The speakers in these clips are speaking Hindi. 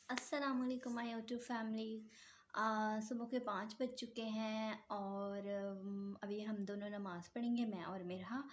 अस्सलामुअलैकुम माय यूट्यूब फैमिली। सुबह के 5 बज चुके हैं और अभी हम दोनों नमाज़ पढ़ेंगे, मैं और मिरहा।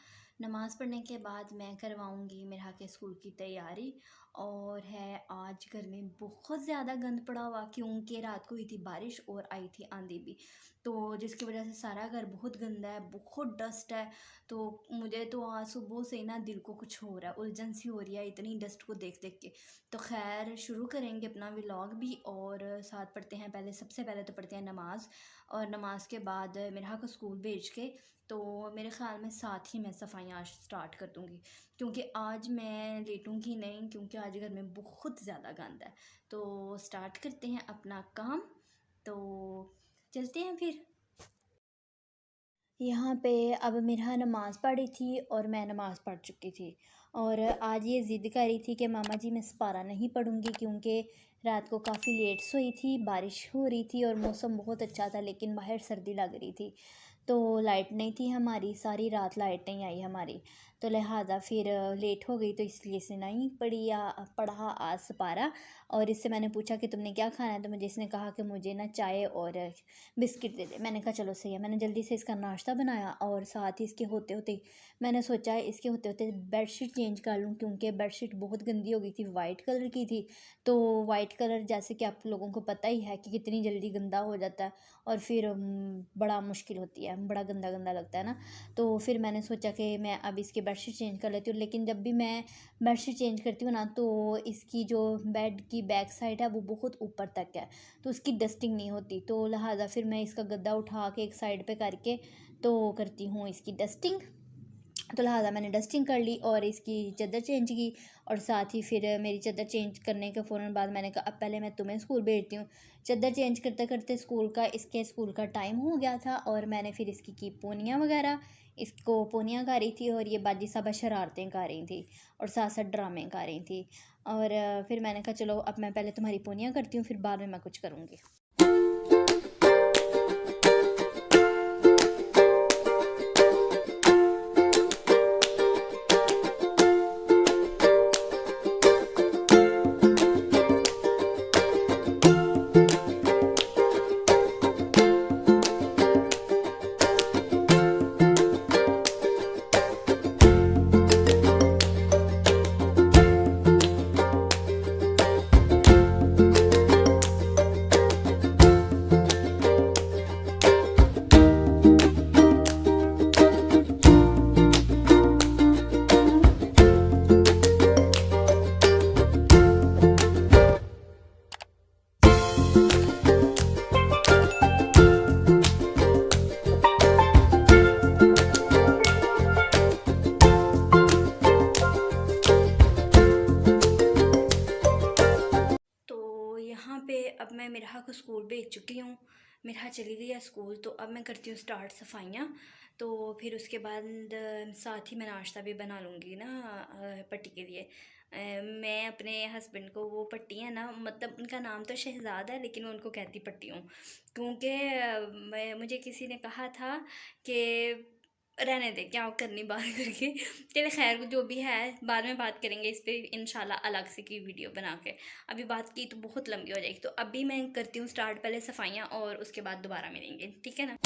नमाज़ पढ़ने के बाद मैं करवाऊंगी मिरहा के स्कूल की तैयारी। और है आज घर में बहुत ज़्यादा गंद पड़ा हुआ, क्योंकि रात को हुई थी बारिश और आई थी आंधी भी, तो जिसकी वजह से सारा घर बहुत गंदा है, बहुत डस्ट है। तो मुझे तो आज सुबह से ही ना दिल को कुछ हो रहा है, उलझन सी हो रही है इतनी डस्ट को देख देख के। तो खैर शुरू करेंगे अपना व्लॉग भी, और साथ पढ़ते हैं। सबसे पहले तो पढ़ते हैं नमाज़, और नमाज के बाद मिरहा को स्कूल भेज के तो मेरे ख़्याल में साथ ही मैं सफाइयाँ आज स्टार्ट कर दूँगी, क्योंकि आज मैं लेटूँगी नहीं, क्योंकि आज घर में बहुत ज़्यादा गंद है। तो स्टार्ट करते हैं अपना काम, तो चलते हैं फिर। यहाँ पे अब मिरहा नमाज़ पढ़ी थी और मैं नमाज़ पढ़ चुकी थी। और आज ये ज़िद कर रही थी कि मामा जी मैं सपारा नहीं पढ़ूँगी, क्योंकि रात को काफ़ी लेट सोई थी, बारिश हो रही थी और मौसम बहुत अच्छा था, लेकिन बाहर सर्दी लग रही थी। तो लाइट नहीं थी हमारी, सारी रात लाइट नहीं आई हमारी, तो लिहाजा फिर लेट हो गई, तो इसलिए से नहीं पढ़ा आज सपारा। और इससे मैंने पूछा कि तुमने क्या खाना है, तो मुझे इसने कहा कि मुझे ना चाय और बिस्किट दे दे। मैंने कहा चलो सही है। मैंने जल्दी से इसका नाश्ता बनाया, और साथ ही इसके होते होते मैंने सोचा इसके होते होते बेडशीट चेंज कर लूँ, क्योंकि बेडशीट बहुत गंदी हो गई थी, वाइट कलर की थी। तो वाइट कलर जैसे कि आप लोगों को पता ही है कि कितनी जल्दी गंदा हो जाता है, और फिर बड़ा मुश्किल होती है, बड़ा गंदा गंदा लगता है ना। तो फिर मैंने सोचा कि मैं अब इसकी बेडशीट चेंज कर लेती हूँ, लेकिन जब भी मैं बेडशीट चेंज करती हूँ ना, तो इसकी जो बेड की बैक साइड है वो बहुत ऊपर तक है, तो उसकी डस्टिंग नहीं होती। तो लिहाजा फिर मैं इसका गद्दा उठा के एक साइड पे करके तो करती हूँ इसकी डस्टिंग। तो लिहाजा मैंने डस्टिंग कर ली और इसकी चादर चेंज की। और साथ ही फिर मेरी चादर चेंज करने के फ़ौरन बाद मैंने कहा अब पहले मैं तुम्हें स्कूल भेजती हूँ। चादर चेंज करते करते इसके स्कूल का टाइम हो गया था, और मैंने फिर इसकी की पोनियाँ वगैरह, इसको पोनियाँ कर रही थी, और ये बाजी साहबा शरारतें कर रही थी और साथ साथ ड्रामे कर रही थी। और फिर मैंने कहा चलो अब मैं पहले तुम्हारी पोनियाँ करती हूँ, फिर बाद में मैं कुछ करूँगी। यहाँ पे अब मैं मिरहा को स्कूल भेज चुकी हूँ। मिरहा चली गई है स्कूल, तो अब मैं करती हूँ स्टार्ट सफाइयाँ। तो फिर उसके बाद साथ ही मैं नाश्ता भी बना लूँगी ना पट्टी के लिए। मैं अपने हस्बैंड को वो पट्टी है ना, मतलब उनका नाम तो शहजाद है, लेकिन मैं उनको कहती पट्टी हूँ, क्योंकि मुझे किसी ने कहा था कि रहने दे क्या करनी बात करके। चले खैर जो भी है बाद में बात करेंगे इस पे इंशाल्लाह, अलग से की वीडियो बना के। अभी बात की तो बहुत लंबी हो जाएगी, तो अभी मैं करती हूँ स्टार्ट पहले सफाइयाँ, और उसके बाद दोबारा मिलेंगे, ठीक है ना।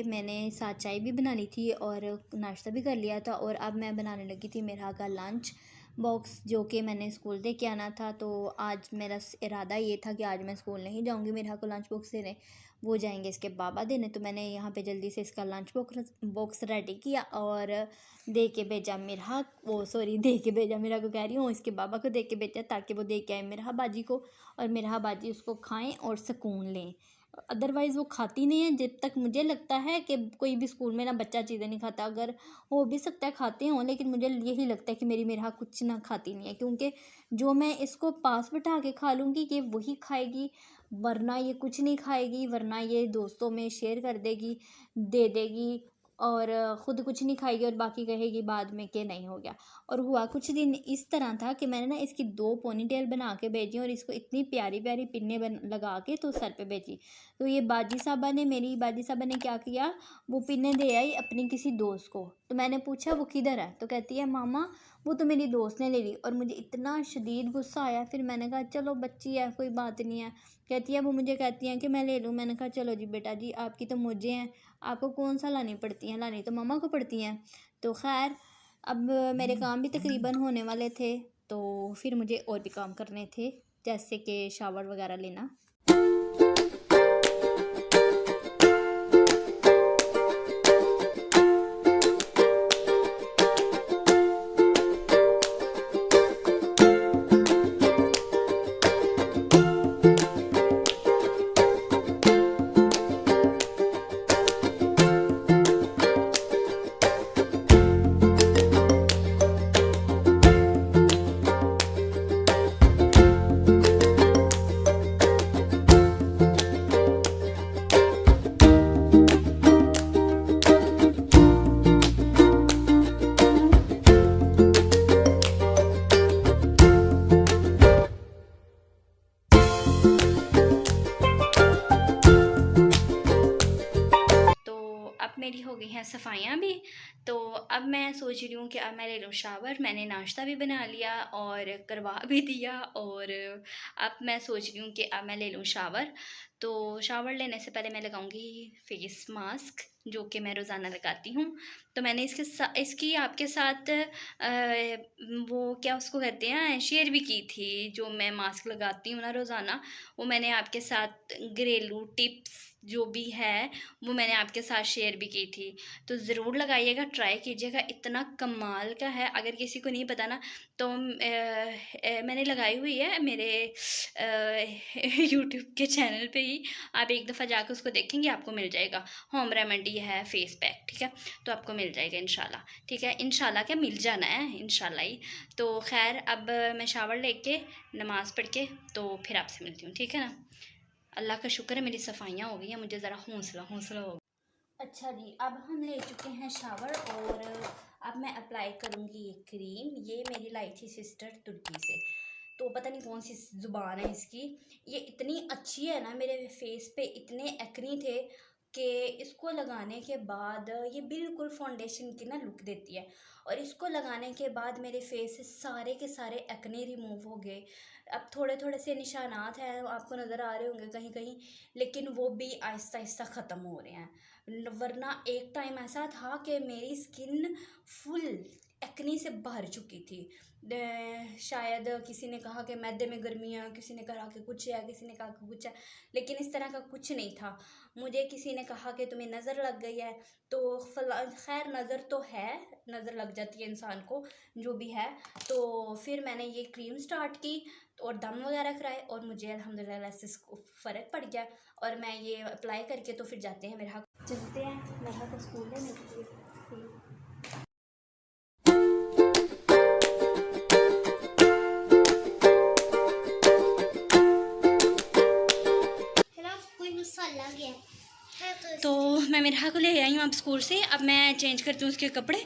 मैंने साथ चाय भी बना ली थी और नाश्ता भी कर लिया था, और अब मैं बनाने लगी थी मेरा का लंच बॉक्स, जो कि मैंने स्कूल दे के आना था। तो आज मेरा इरादा ये था कि आज मैं स्कूल नहीं जाऊंगी मेरा को लंच बॉक्स देने, वो जाएंगे इसके बाबा देने। तो मैंने यहाँ पे जल्दी से इसका लंच बॉक्स रेडी किया और दे के भेजा मेरा, वो सॉरी दे के भेजा मेरा को कह रही हूँ, इसके बाबा को दे के भेजा ताकि वो दे के आए मेरा बाजी को, और मेरा बाजी उसको खाएं और सुकून लें। अदरवाइज़ वो खाती नहीं है। जब तक मुझे लगता है कि कोई भी स्कूल में ना बच्चा चीज़ें नहीं खाता, अगर हो भी सकता है खाते हों, लेकिन मुझे यही लगता है कि मेरी मेरा कुछ ना खाती नहीं है, क्योंकि जो मैं इसको पास बिठा के खा लूँगी ये वही खाएगी, वरना ये कुछ नहीं खाएगी, वरना ये दोस्तों में शेयर कर देगी, दे देगी, और ख़ुद कुछ नहीं खाएगी और बाकी कहेगी बाद में कि नहीं हो गया। और हुआ कुछ दिन इस तरह था कि मैंने ना इसकी 2 पोनीटेल बना के भेजी और इसको इतनी प्यारी प्यारी पिन्ने लगा के तो सर पे भेजी। तो ये मेरी बाजी साहबा ने क्या किया, वो पिन्ने दे आई अपनी किसी दोस्त को। तो मैंने पूछा वो किधर है, तो कहती है मामा वो तो मेरी दोस्त ने ले ली। और मुझे इतना शदीद गुस्सा आया, फिर मैंने कहा चलो बच्ची है कोई बात नहीं है। कहती है वो मुझे कहती हैं कि मैं ले लूँ। मैंने कहा चलो जी बेटा जी, आपकी तो मुझे हैं, आपको कौन सा लानी पड़ती हैं, लानी तो मामा को पड़ती हैं। तो खैर अब मेरे काम भी तकरीबन होने वाले थे, तो फिर मुझे और भी काम करने थे, जैसे कि शावर वगैरह लेना। अब मेरी हो गई हैं सफाइयाँ भी। तो अब मैं सोच रही हूँ कि अब मैं ले लूँ शावर। मैंने नाश्ता भी बना लिया और करवा भी दिया, और अब मैं सोच रही हूँ कि अब मैं ले लूँ शावर। तो शावर लेने से पहले मैं लगाऊंगी फेस मास्क, जो कि मैं रोज़ाना लगाती हूँ। तो मैंने इसकी आपके साथ वो क्या उसको कहते हैं शेयर भी की थी, जो मैं मास्क लगाती हूँ ना रोज़ाना, वो मैंने आपके साथ घरेलू टिप्स जो भी है वो मैंने आपके साथ शेयर भी की थी। तो ज़रूर लगाइएगा, ट्राई कीजिएगा, इतना कमाल का है। अगर किसी को नहीं पता ना तो मैंने लगाई हुई है मेरे यूट्यूब के चैनल पे ही, आप एक दफ़ा जाकर उसको देखेंगे आपको मिल जाएगा। होम रेमेडी है फेस पैक, ठीक है, तो आपको मिल जाएगा इंशाल्लाह। ठीक है, इंशाल्लाह क्या मिल जाना है इंशाल्लाह ही। तो खैर अब मैं शावर लेके नमाज़ पढ़ के तो फिर आपसे मिलती हूँ, ठीक है ना। अल्लाह का शुक्र है मेरी सफाइयाँ हो गई हैं, मुझे ज़रा हौसला हौसला हो। अच्छा जी, अब हम ले चुके हैं शावर और अब मैं अप्लाई करूँगी ये क्रीम। ये मेरी लाई थी सिस्टर तुर्की से, तो पता नहीं कौन सी ज़ुबान है इसकी। ये इतनी अच्छी है ना, मेरे फेस पे इतने एक्नी थे कि इसको लगाने के बाद ये बिल्कुल फाउंडेशन की ना लुक देती है, और इसको लगाने के बाद मेरे फेस से सारे के सारे एक्ने रिमूव हो गए। अब थोड़े थोड़े से निशानात हैं, आपको नज़र आ रहे होंगे कहीं कहीं, लेकिन वो भी आहिस्ता आहिस्ता ख़त्म हो रहे हैं। वरना एक टाइम ऐसा था कि मेरी स्किन फुल एक्नी से भर चुकी थी। शायद किसी ने कहा कि मैदे में गर्मी है, किसी ने कहा कि कुछ है, किसी ने कहा कि कुछ है, लेकिन इस तरह का कुछ नहीं था। मुझे किसी ने कहा कि तुम्हें नज़र लग गई है, तो खैर नज़र तो है, नज़र लग जाती है इंसान को, जो भी है। तो फिर मैंने ये क्रीम स्टार्ट की और दम वगैरह कराए, और मुझे अल्हम्दुलिल्लाह से फ़र्क पड़ गया। और मैं ये अप्लाई करके तो फिर जाते हैं मेरा, चलते हैं मेरा को स्कूल लेने के लिए। तो मैं मेरा को ले आई हूँ अब स्कूल से। अब मैं चेंज करती हूँ उसके कपड़े,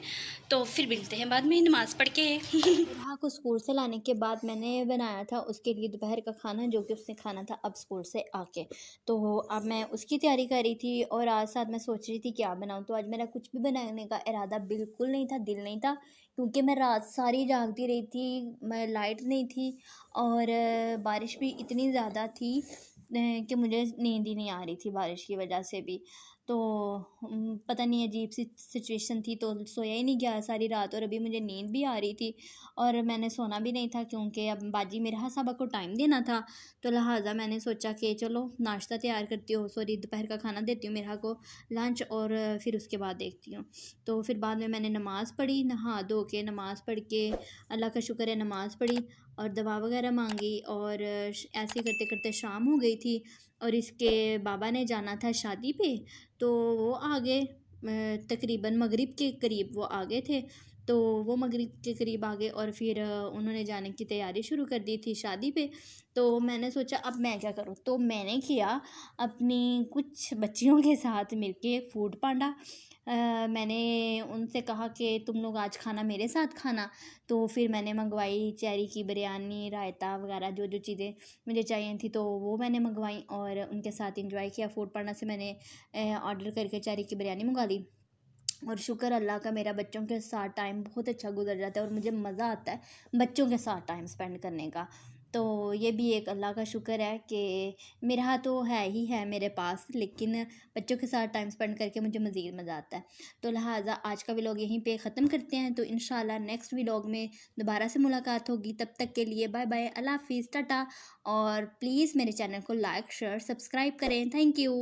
तो फिर मिलते हैं बाद में नमाज़ पढ़ के। मेरा को स्कूल से लाने के बाद मैंने बनाया था उसके लिए दोपहर का खाना, जो कि उसने खाना था अब स्कूल से आके। तो अब मैं उसकी तैयारी कर रही थी, और आज साथ मैं सोच रही थी क्या बनाऊँ। तो आज मेरा कुछ भी बनाने का इरादा बिल्कुल नहीं था, दिल नहीं था, क्योंकि मैं रात सारी जागती रही थी, मैं लाइट नहीं थी, और बारिश भी इतनी ज़्यादा थी कि मुझे नींद ही नहीं आ रही थी बारिश की वजह से भी। तो पता नहीं अजीब सी सिचुएशन थी, तो सोया ही नहीं गया सारी रात और अभी मुझे नींद भी आ रही थी और मैंने सोना भी नहीं था क्योंकि अब बाजी मिराह साहबा को टाइम देना था। तो लिहाजा मैंने सोचा कि चलो नाश्ता तैयार करती हूँ, सॉरी दोपहर का खाना देती हूँ मिराह को लंच, और फिर उसके बाद देखती हूँ। तो फिर बाद में मैंने नमाज़ पढ़ी, नहा धो के नमाज़ पढ़ के अल्लाह का शुक्र है नमाज़ पढ़ी और दवा वगैरह मांगी और ऐसे करते करते शाम हो गई थी और इसके बाबा ने जाना था शादी पे, तो वो आ गए तकरीबन मगरिब के करीब वो आ गए थे। तो वो मगरिब के करीब आ गए और फिर उन्होंने जाने की तैयारी शुरू कर दी थी शादी पे। तो मैंने सोचा अब मैं क्या करूँ, तो मैंने किया अपनी कुछ बच्चियों के साथ मिलके फूड पांडा। मैंने उनसे कहा कि तुम लोग आज खाना मेरे साथ खाना। तो फिर मैंने मंगवाई चेरी की बिरयानी, रायता वगैरह जो जो चीज़ें मुझे चाहिए थी तो वो मैंने मंगवाई और उनके साथ इंजॉय किया। फूड पांडा से मैंने ऑर्डर करके चेरी की बिरयानी मंगा ली और शुक्र अल्लाह का मेरा बच्चों के साथ टाइम बहुत अच्छा गुजर जाता है और मुझे मज़ा आता है बच्चों के साथ टाइम स्पेंड करने का। तो ये भी एक अल्लाह का शुक्र है कि मेरा तो है ही है मेरे पास, लेकिन बच्चों के साथ टाइम स्पेंड करके मुझे मज़ीद मज़ा आता है। तो लिहाजा आज का व्लॉग यहीं पे ख़त्म करते हैं, तो इंशाल्लाह नेक्स्ट व्लॉग में दोबारा से मुलाकात होगी। तब तक के लिए बाय बाय, अल्लाह हाफिज़, टाटा। और प्लीज़ मेरे चैनल को लाइक शेयर सब्सक्राइब करें। Thank you.